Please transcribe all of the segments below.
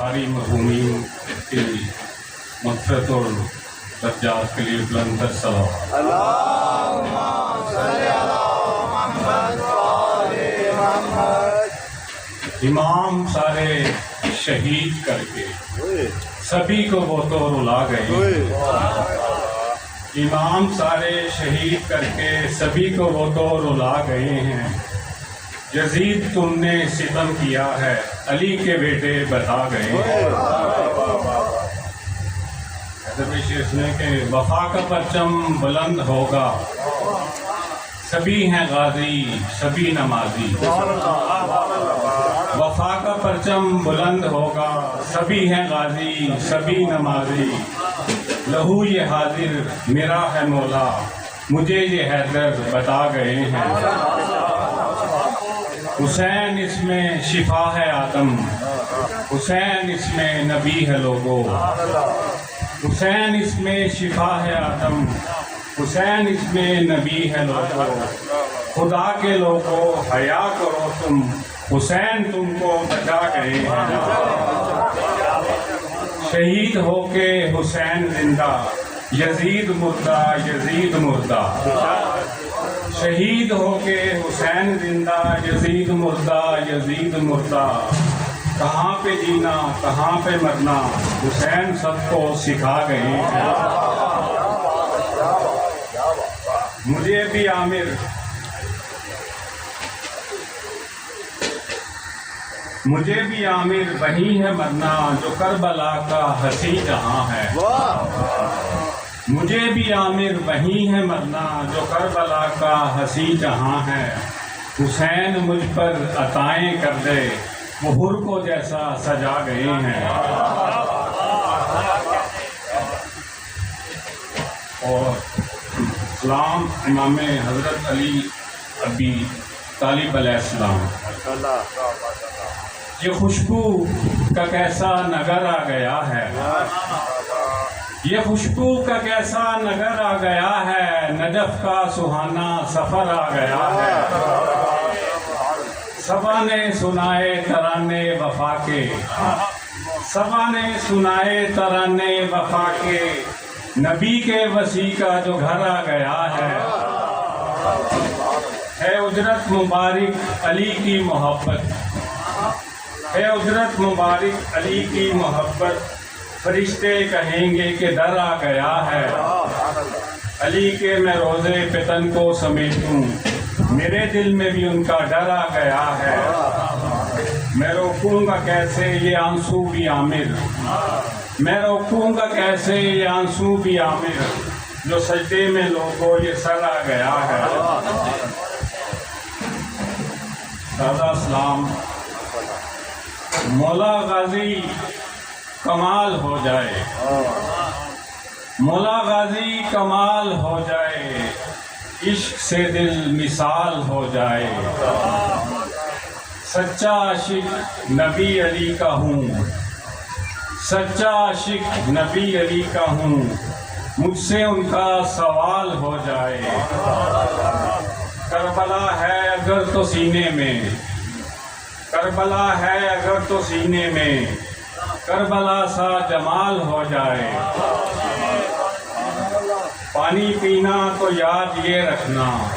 ساری مرحومین کی مغفرت اور درجات کے لیے بلند تر صلوات۔ اللہم صلی علی محمد وآل محمد۔ امام سارے شہید کر کے سبھی کو وہ تو رلا گئے، امام سارے شہید کر کے سبھی کو وہ تو رلا گئے ہیں۔ یزید تم نے ستم کیا ہے، علی کے بیٹے بتا گئے ہیں۔ اس نے کہ وفا کا پرچم بلند ہوگا، سبھی ہیں غازی سبھی نمازی۔ وفا کا پرچم بلند ہوگا، سبھی ہیں غازی سبھی نمازی۔ لہو یہ حاضر میرا ہے مولا، مجھے یہ حیدر بتا گئے ہیں۔ حسین اس میں شفا ہے آدم، حسین اس میں نبی ہے لوگو۔ حسین اس میں شفا ہے آدم، حسین اس میں نبی ہے لوگو۔ خدا کے لوگو حیا کرو تم، حسین تم کو بچا گئے ہیں۔ شہید ہو کے حسین زندہ، یزید مردہ یزید مردہ۔ شہید ہو کے حسین زندہ، یزید مردہ یزید مردہ۔ کہاں پہ جینا کہاں پہ مرنا، حسین سب کو سکھا گئے ہیں۔ مجھے بھی عامر وہی ہے مرنا، جو کربلا کا حسین جہاں ہے۔ مجھے بھی عامر وہی ہے مرنا، جو کربلا کا حسین جہاں ہے۔ حسین مجھ پر عطائیں کر دے، وہ حر کو جیسا سجا گئے ہیں۔ اور سلام امام حضرت علی ابی طالب علیہ السلام۔ یہ خوشبو کا کیسا نگر آ گیا ہے، یہ خوشبو کا کیسا نگر آ گیا ہے، نجف کا سہانا سفر آ گیا ہے۔ صبا نے سنائے ترانے وفا کے، صبا نے سنائے ترانے وفا کے، نبی کے وسیع کا جو گھر آ گیا ہے۔ ہے اجرت مبارک علی کی محبت، ہے اجرت مبارک علی کی محبت، فرشتے کہیں گے کہ در آ گیا ہے۔ علی کے میں روزے فتن کو سمیٹوں، میرے دل میں بھی ان کا ڈر آ گیا ہے۔ میں روکوں گا کیسے یہ آنسو بھی عامر، میں روکوں گا کیسے یہ آنسو بھی عامر، جو سجدے میں لوگوں یہ سر آ گیا ہے۔ دادا سلام۔ مولا غازی کمال ہو جائے، مولا غازی کمال ہو جائے، عشق سے دل مثال ہو جائے۔ سچا عاشق نبی علی کا ہوں، سچا عاشق نبی علی کا ہوں، مجھ سے ان کا سوال ہو جائے۔ کربلا ہے اگر تو سینے میں، کربلا ہے اگر تو سینے میں، کربلا سا جمال ہو جائے۔ پانی پینا تو یاد یہ رکھنا،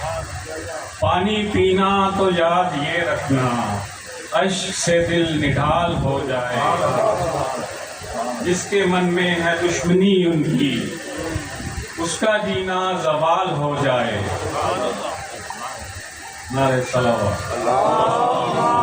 پانی پینا تو یاد یہ رکھنا، عشق سے دل نڈھال ہو جائے۔ جس کے من میں ہے دشمنی ان کی، اس کا جینا زوال ہو جائے۔ نعرہ صلوات۔